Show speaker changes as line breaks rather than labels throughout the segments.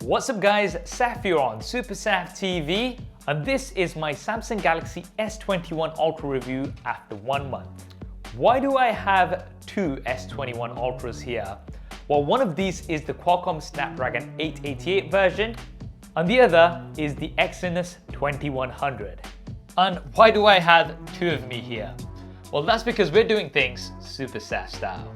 What's up guys, Saf here on SuperSaf TV, and this is my Samsung Galaxy S21 Ultra review after 1 month. Why do I have two S21 Ultras here? Well, one of these is the Qualcomm Snapdragon 888 version, and the other is the Exynos 2100. And why do I have two of me here? Well, that's because we're doing things SuperSaf style.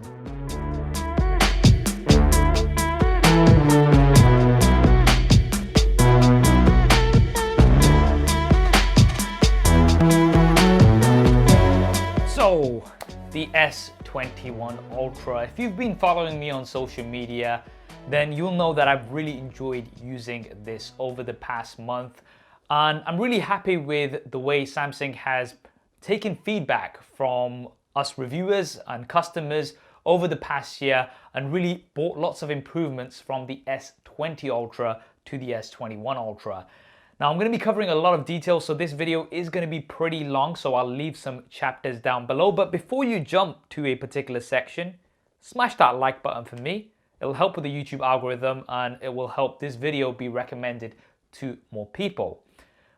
So, the S21 Ultra. If you've been following me on social media, then you'll know that I've really enjoyed using this over the past month. And I'm really happy with the way Samsung has taken feedback from us reviewers and customers over the past year and really brought lots of improvements from the S20 Ultra to the S21 Ultra. Now I'm going to be covering a lot of details, so this video is going to be pretty long, so I'll leave some chapters down below. But before you jump to a particular section, smash that like button for me. It'll help with the YouTube algorithm and it will help this video be recommended to more people.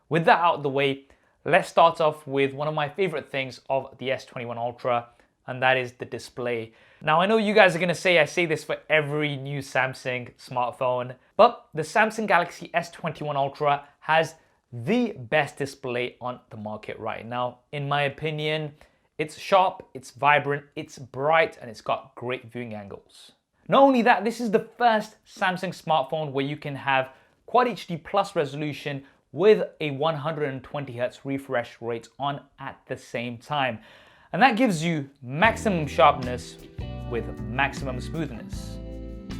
With that out of the way, let's start off with one of my favorite things of the S21 Ultra, and that is the display. Now I know you guys are going to say I say this for every new Samsung smartphone, but the Samsung Galaxy S21 Ultra has the best display on the market right now. In my opinion, it's sharp, it's vibrant, it's bright, and it's got great viewing angles. Not only that, this is the first Samsung smartphone where you can have Quad HD Plus resolution with a 120Hz refresh rate on at the same time. And that gives you maximum sharpness with maximum smoothness.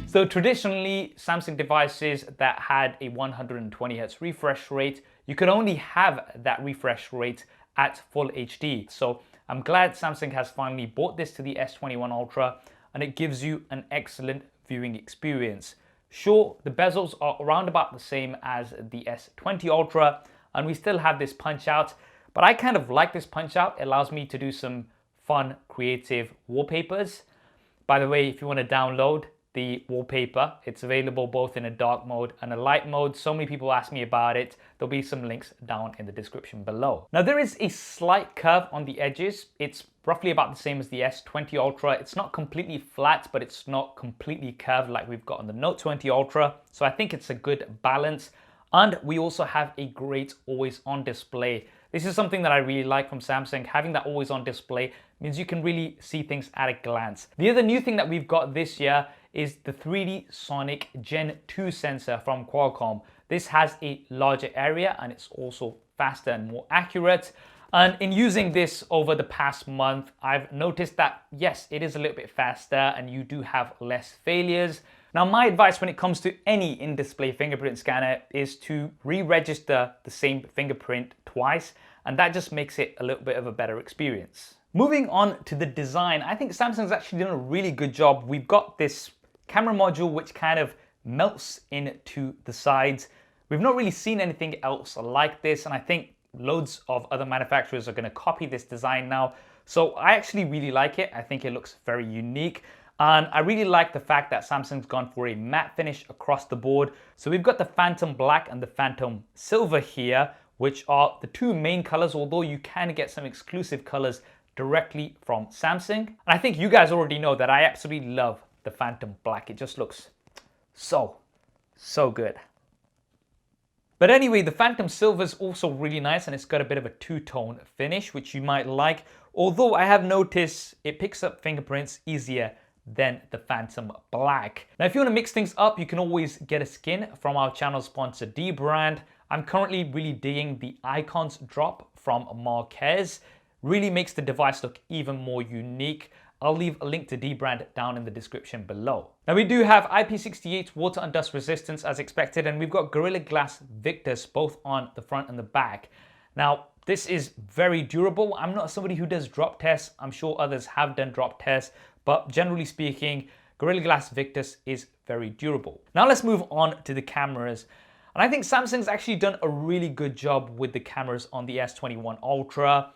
So traditionally, Samsung devices that had a 120Hz refresh rate, you could only have that refresh rate at full HD. So I'm glad Samsung has finally brought this to the S21 Ultra, and it gives you an excellent viewing experience. Sure, the bezels are around about the same as the S20 Ultra, and we still have this punch out, but I kind of like this punch out. It allows me to do some fun, creative wallpapers. By the way, if you want to download the wallpaper, it's available both in a dark mode and a light mode. So many people ask me about it. There'll be some links down in the description below. Now there is a slight curve on the edges. It's roughly about the same as the S20 Ultra. It's not completely flat, but it's not completely curved like we've got on the Note 20 Ultra. So I think it's a good balance. And we also have a great always on display. This is something that I really like from Samsung. Having that always on display means you can really see things at a glance. The other new thing that we've got this year is the 3D Sonic Gen 2 sensor from Qualcomm. This has a larger area and it's also faster and more accurate. And in using this over the past month, I've noticed that yes, it is a little bit faster and you do have less failures. Now my advice when it comes to any in-display fingerprint scanner is to re-register the same fingerprint twice, and that just makes it a little bit of a better experience. Moving on to the design, I think Samsung's actually done a really good job. We've got this camera module which kind of melts into the sides. We've not really seen anything else like this, and I think loads of other manufacturers are going to copy this design now. So I actually really like it. I think it looks very unique. And I really like the fact that Samsung's gone for a matte finish across the board. So we've got the Phantom Black and the Phantom Silver here, which are the two main colors, although you can get some exclusive colors directly from Samsung. And I think you guys already know that I absolutely love the Phantom Black. It just looks so good. But anyway, the Phantom Silver is also really nice, and it's got a bit of a two-tone finish, which you might like. Although I have noticed it picks up fingerprints easier than the Phantom Black. Now, if you want to mix things up, you can always get a skin from our channel sponsor dbrand. I'm currently really digging the Icons drop from Marquez. Really makes the device look even more unique. I'll leave a link to dbrand down in the description below. Now we do have IP68 water and dust resistance as expected, and we've got Gorilla Glass Victus both on the front and the back. Now this is very durable. I'm not somebody who does drop tests. I'm sure others have done drop tests, but generally speaking, Gorilla Glass Victus is very durable. Now let's move on to the cameras. And I think Samsung's actually done a really good job with the cameras on the S21 Ultra.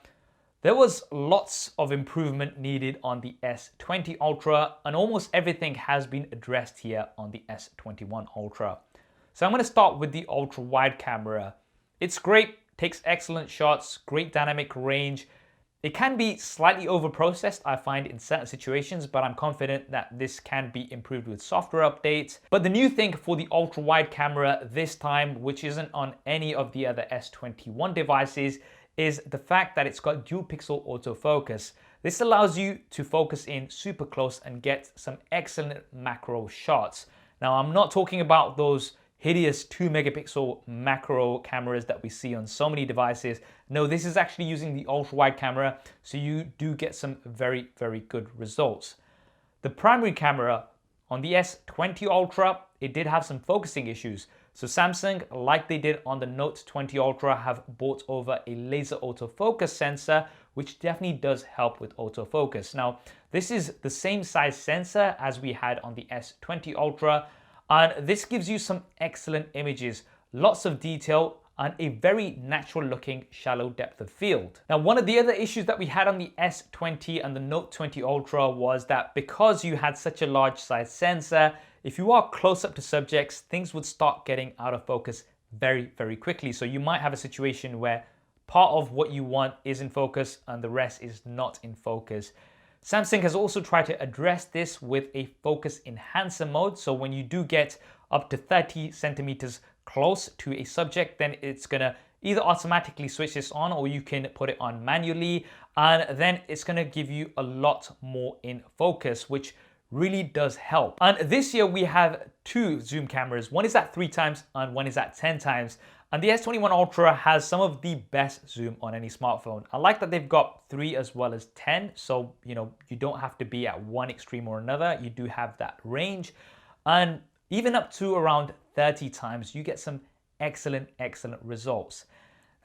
There was lots of improvement needed on the S20 Ultra, and almost everything has been addressed here on the S21 Ultra. So I'm going to start with the ultra wide camera. It's great, takes excellent shots, great dynamic range. It can be slightly overprocessed, I find, in certain situations, but I'm confident that this can be improved with software updates. But the new thing for the ultra wide camera this time, which isn't on any of the other S21 devices, is the fact that it's got dual pixel autofocus. This allows you to focus in super close and get some excellent macro shots. Now, I'm not talking about those hideous 2 megapixel macro cameras that we see on so many devices. No, this is actually using the ultra wide camera, so you do get some very, very good results. The primary camera on the S20 Ultra, it did have some focusing issues. So Samsung, like they did on the Note 20 Ultra, have brought over a laser autofocus sensor, which definitely does help with autofocus. Now, this is the same size sensor as we had on the S20 Ultra, and this gives you some excellent images, lots of detail, and a very natural looking shallow depth of field. Now, one of the other issues that we had on the S20 and the Note 20 Ultra was that because you had such a large size sensor, if you are close up to subjects, things would start getting out of focus very, very quickly. So you might have a situation where part of what you want is in focus and the rest is not in focus. Samsung has also tried to address this with a focus enhancer mode. So when you do get up to 30 centimeters close to a subject, then it's gonna either automatically switch this on or you can put it on manually, and then it's gonna give you a lot more in focus, which really does help. And this year we have two zoom cameras. One is at 3 times and one is at 10 times. And the S21 Ultra has some of the best zoom on any smartphone. I like that they've got 3 as well as 10. So, you don't have to be at one extreme or another. You do have that range. And even up to around 30 times, you get some excellent, excellent results.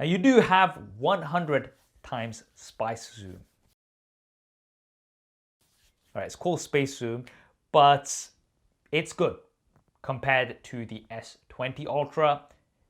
Now you do have 100 times spice zoom. All right, it's called space zoom, but it's good compared to the S20 Ultra.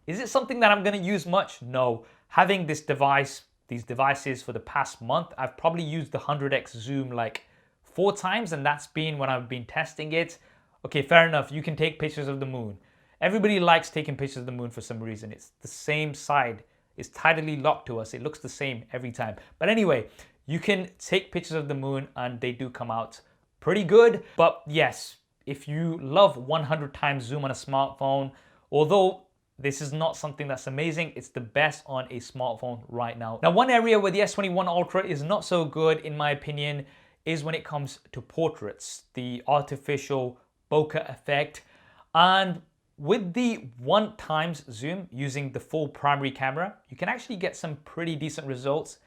Is it something that I'm going to use much? No. Having these devices for the past month, I've probably used the 100x zoom like 4 times, and that's been when I've been testing it. Okay, fair enough. You can take pictures of the moon. Everybody likes taking pictures of the moon for some reason. It's the same side. It's tidally locked to us. It looks the same every time. But anyway, you can take pictures of the moon and they do come out pretty good. But yes, if you love 100 times zoom on a smartphone, although this is not something that's amazing, it's the best on a smartphone right now. Now, one area where the S21 Ultra is not so good, in my opinion, is when it comes to portraits, the artificial bokeh effect. And with the 1 times zoom using the full primary camera, you can actually get some pretty decent results.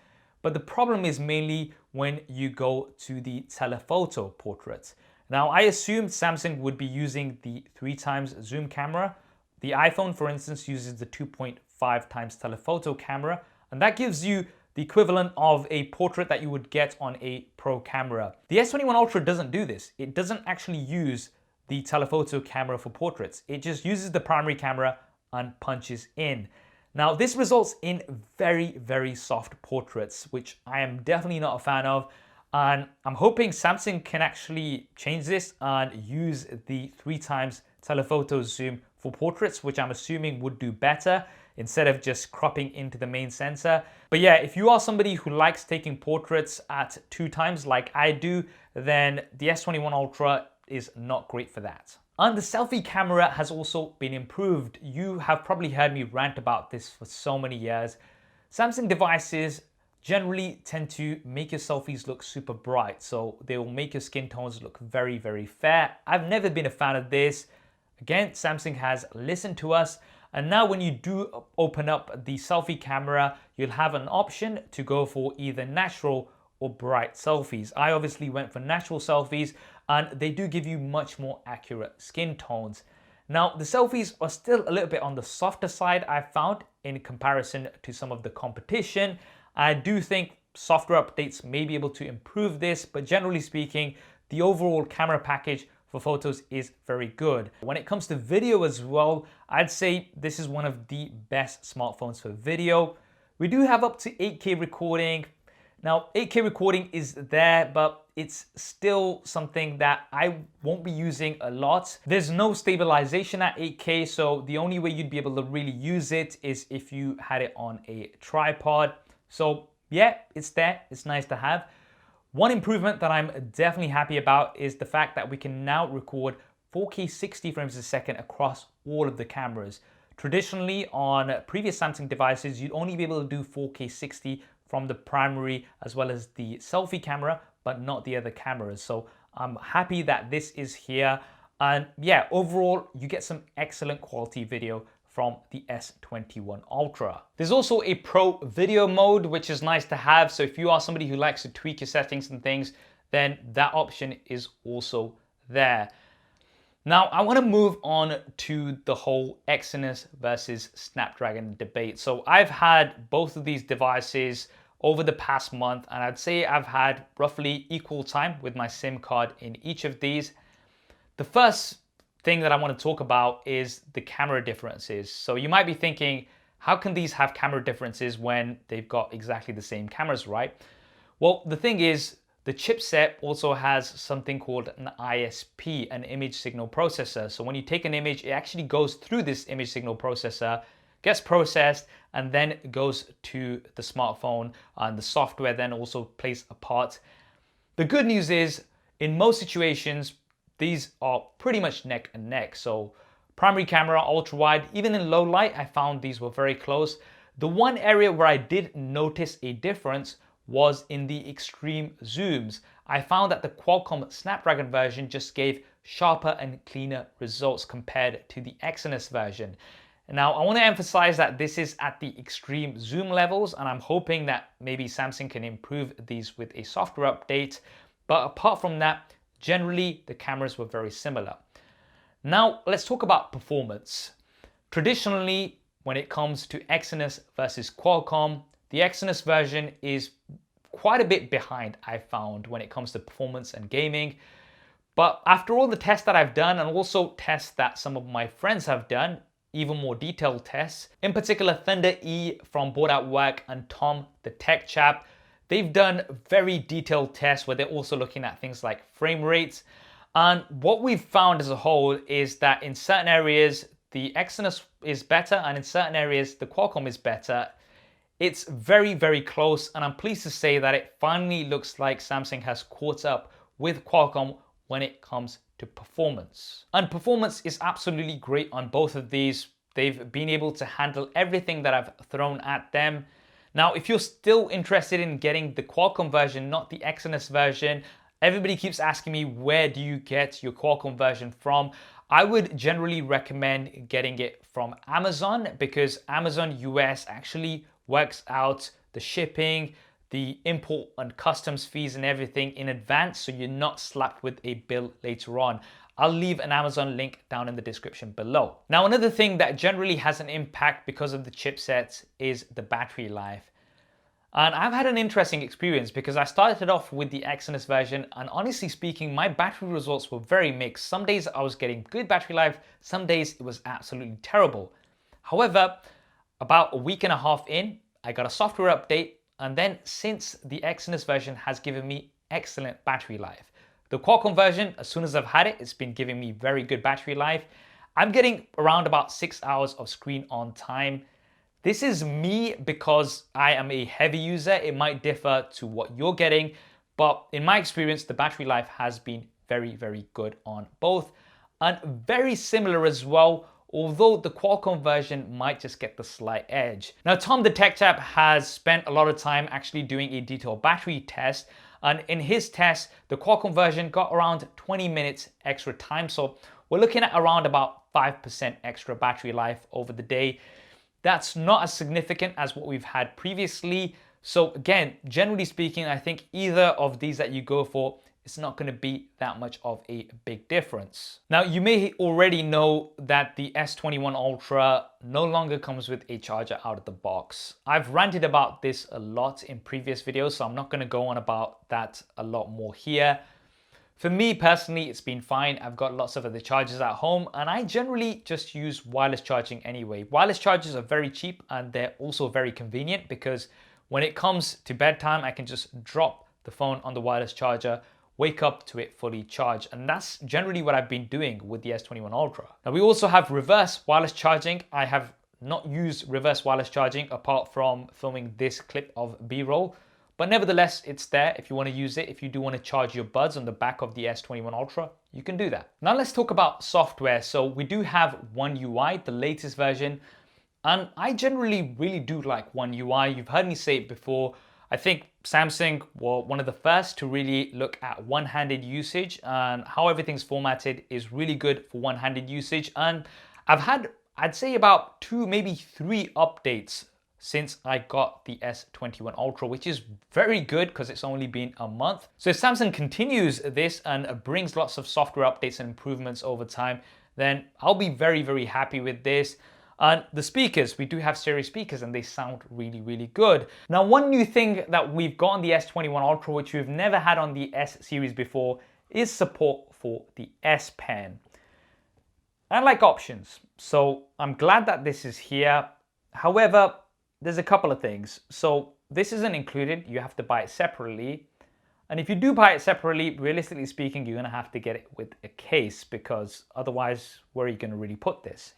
But the problem is mainly when you go to the telephoto portraits. Now, I assumed Samsung would be using the 3 times zoom camera. The iPhone, for instance, uses the 2.5 times telephoto camera, and that gives you the equivalent of a portrait that you would get on a pro camera. The S21 Ultra doesn't do this. It doesn't actually use the telephoto camera for portraits. It just uses the primary camera and punches in. Now, this results in very, very soft portraits, which I am definitely not a fan of. And I'm hoping Samsung can actually change this and use the 3 times telephoto zoom for portraits, which I'm assuming would do better instead of just cropping into the main sensor. But yeah, if you are somebody who likes taking portraits at 2 times like I do, then the S21 Ultra is not great for that. And the selfie camera has also been improved. You have probably heard me rant about this for so many years. Samsung devices generally tend to make your selfies look super bright. So they will make your skin tones look very, very fair. I've never been a fan of this. Again, Samsung has listened to us. And now when you do open up the selfie camera, you'll have an option to go for either natural or bright selfies. I obviously went for natural selfies, and they do give you much more accurate skin tones. Now, the selfies are still a little bit on the softer side, I found, in comparison to some of the competition. I do think software updates may be able to improve this, but generally speaking, the overall camera package for photos is very good. When it comes to video as well, I'd say this is one of the best smartphones for video. We do have up to 8K recording. Now, 8K recording is there, but it's still something that I won't be using a lot. There's no stabilization at 8K, so the only way you'd be able to really use it is if you had it on a tripod. So yeah, it's there, it's nice to have. One improvement that I'm definitely happy about is the fact that we can now record 4K 60 frames a second across all of the cameras. Traditionally, on previous Samsung devices, you'd only be able to do 4K 60 from the primary as well as the selfie camera, but not the other cameras. So I'm happy that this is here. And yeah, overall, you get some excellent quality video from the S21 Ultra. There's also a pro video mode, which is nice to have. So if you are somebody who likes to tweak your settings and things, then that option is also there. Now, I want to move on to the whole Exynos versus Snapdragon debate. So I've had both of these devices over the past month, and I'd say I've had roughly equal time with my SIM card in each of these. The first thing that I want to talk about is the camera differences. So you might be thinking, how can these have camera differences when they've got exactly the same cameras, right? Well, the thing is, the chipset also has something called an ISP, an image signal processor. So when you take an image, it actually goes through this image signal processor, gets processed, and then goes to the smartphone, and the software then also plays a part. The good news is, in most situations, these are pretty much neck and neck. So primary camera, ultra wide, even in low light, I found these were very close. The one area where I did notice a difference was in the extreme zooms. I found that the Qualcomm Snapdragon version just gave sharper and cleaner results compared to the Exynos version. Now, I want to emphasize that this is at the extreme zoom levels, and I'm hoping that maybe Samsung can improve these with a software update. But apart from that, generally, the cameras were very similar. Now, let's talk about performance. Traditionally, when it comes to Exynos versus Qualcomm, the Exynos version is quite a bit behind, I found, when it comes to performance and gaming. But after all the tests that I've done, and also tests that some of my friends have done, even more detailed tests, in particular Thunder E from Board at Work and Tom, the tech chap, they've done very detailed tests where they're also looking at things like frame rates. And what we've found as a whole is that in certain areas, the Exynos is better, and in certain areas, the Qualcomm is better. It's very, very close, and I'm pleased to say that it finally looks like Samsung has caught up with Qualcomm when it comes to performance. And performance is absolutely great on both of these. They've been able to handle everything that I've thrown at them. Now, if you're still interested in getting the Qualcomm version, not the Exynos version, everybody keeps asking me, where do you get your Qualcomm version from? I would generally recommend getting it from Amazon, because Amazon US actually works out the shipping, the import and customs fees and everything in advance, so you're not slapped with a bill later on. I'll leave an Amazon link down in the description below. Now, another thing that generally has an impact because of the chipsets is the battery life. And I've had an interesting experience because I started off with the Exynos version, and honestly speaking, my battery results were very mixed. Some days I was getting good battery life, some days it was absolutely terrible. However, about a week and a half in, I got a software update, and then since the Exynos version has given me excellent battery life. The Qualcomm version, as soon as I've had it, it's been giving me very good battery life. I'm getting around about 6 hours of screen on time. This is me because I am a heavy user. It might differ to what you're getting, but in my experience, the battery life has been very, very good on both, and very similar as well, although the Qualcomm version might just get the slight edge. Now, Tom the Tech Chap has spent a lot of time actually doing a detailed battery test, and in his test, the Qualcomm version got around 20 minutes extra time, so we're looking at around about 5% extra battery life over the day. That's not as significant as what we've had previously. So again, generally speaking, I think either of these that you go for, it's not going to be that much of a big difference. Now, you may already know that the S21 Ultra no longer comes with a charger out of the box. I've ranted about this a lot in previous videos, so I'm not going to go on about that a lot more here. For me personally, it's been fine. I've got lots of other chargers at home, and I generally just use wireless charging anyway. Wireless chargers are very cheap, and they're also very convenient because when it comes to bedtime, I can just drop the phone on the wireless charger, wake up to it fully charged. And that's generally what I've been doing with the S21 Ultra. Now we also have reverse wireless charging. I have not used reverse wireless charging apart from filming this clip of B-roll, but nevertheless, it's there if you want to use it. If you do want to charge your buds on the back of the S21 Ultra, you can do that. Now let's talk about software. So we do have One UI, the latest version, and I generally really do like One UI. You've heard me say it before. I think Samsung were one of the first to really look at one-handed usage, and how everything's formatted is really good for one-handed usage. And I've had, I'd say, about 2, maybe 3 updates since I got the S21 Ultra, which is very good because it's only been a month. So if Samsung continues this and brings lots of software updates and improvements over time, then I'll be very, very happy with this. And the speakers, we do have stereo speakers and they sound really, really good. Now, one new thing that we've got on the S21 Ultra, which we've never had on the S series before, is support for the S Pen. I like options, so I'm glad that this is here. However, there's a couple of things. So this isn't included, you have to buy it separately. And if you do buy it separately, realistically speaking, you're gonna have to get it with a case, because otherwise, where are you gonna really put this?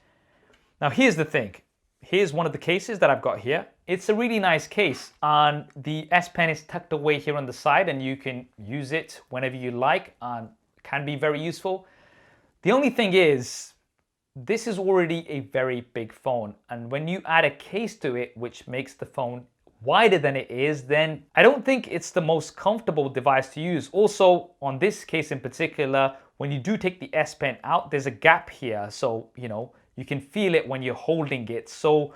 Now, here's the thing. Here's one of the cases that I've got here. It's a really nice case, and the S Pen is tucked away here on the side, and you can use it whenever you like, and can be very useful. The only thing is, this is already a very big phone, and when you add a case to it, which makes the phone wider than it is, then I don't think it's the most comfortable device to use. Also, on this case in particular, when you do take the S Pen out, there's a gap here, so, you know, you can feel it when you're holding it. So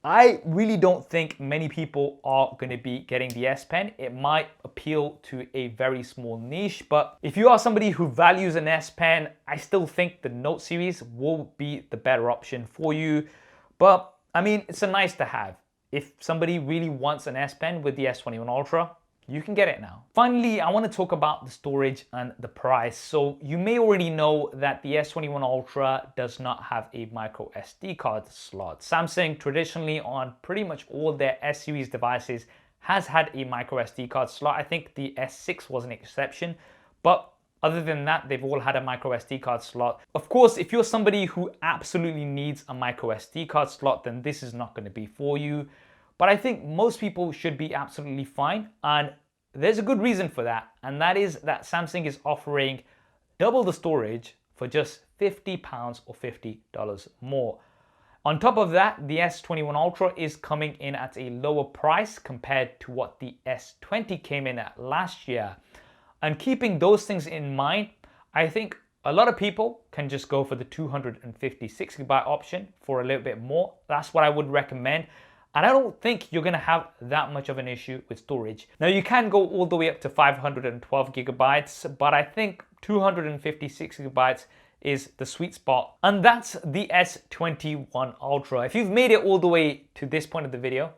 I really don't think many people are going to be getting the S Pen. It might appeal to a very small niche, but if you are somebody who values an S Pen, I still think the Note series will be the better option for you. But I mean, it's a nice to have. If somebody really wants an S Pen with the S21 Ultra, you can get it now. Finally, I want to talk about the storage and the price. So you may already know that the S21 Ultra does not have a micro SD card slot. Samsung traditionally on pretty much all their S series devices has had a micro SD card slot. I think the S6 was an exception, but other than that, they've all had a micro SD card slot. Of course, if you're somebody who absolutely needs a micro SD card slot, then this is not going to be for you. But I think most people should be absolutely fine, and there's a good reason for that, and that is that Samsung is offering double the storage for just £50 or $50 more. On top of that, the S21 Ultra is coming in at a lower price compared to what the S20 came in at last year. And keeping those things in mind, I think a lot of people can just go for the 256GB option for a little bit more. That's what I would recommend. And I don't think you're gonna have that much of an issue with storage. Now, you can go all the way up to 512GB, but I think 256GB is the sweet spot. And that's the S21 Ultra. If you've made it all the way to this point of the video,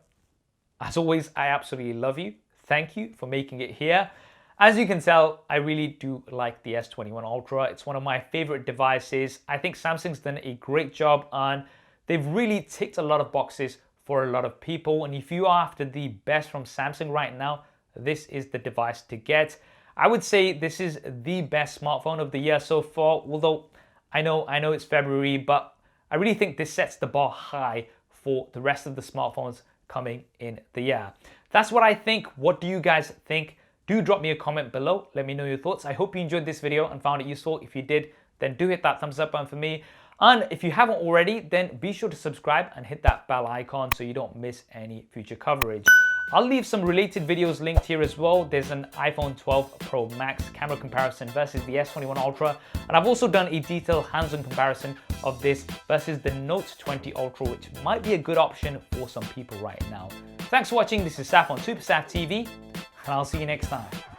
as always, I absolutely love you. Thank you for making it here. As you can tell, I really do like the S21 Ultra. It's one of my favorite devices. I think Samsung's done a great job, and they've really ticked a lot of boxes for a lot of people. And if you are after the best from Samsung right now, this is the device to get. I would say this is the best smartphone of the year so far, although I know it's February, but I really think this sets the bar high for the rest of the smartphones coming in the year. That's what I think. What do you guys think? Do drop me a comment below. Let me know your thoughts. I hope you enjoyed this video and found it useful. If you did, then do hit that thumbs up button for me. And if you haven't already, then be sure to subscribe and hit that bell icon so you don't miss any future coverage. I'll leave some related videos linked here as well. There's an iPhone 12 Pro Max camera comparison versus the S21 Ultra. And I've also done a detailed hands-on comparison of this versus the Note 20 Ultra, which might be a good option for some people right now. Thanks for watching. This is Saf on SuperSaf TV, and I'll see you next time.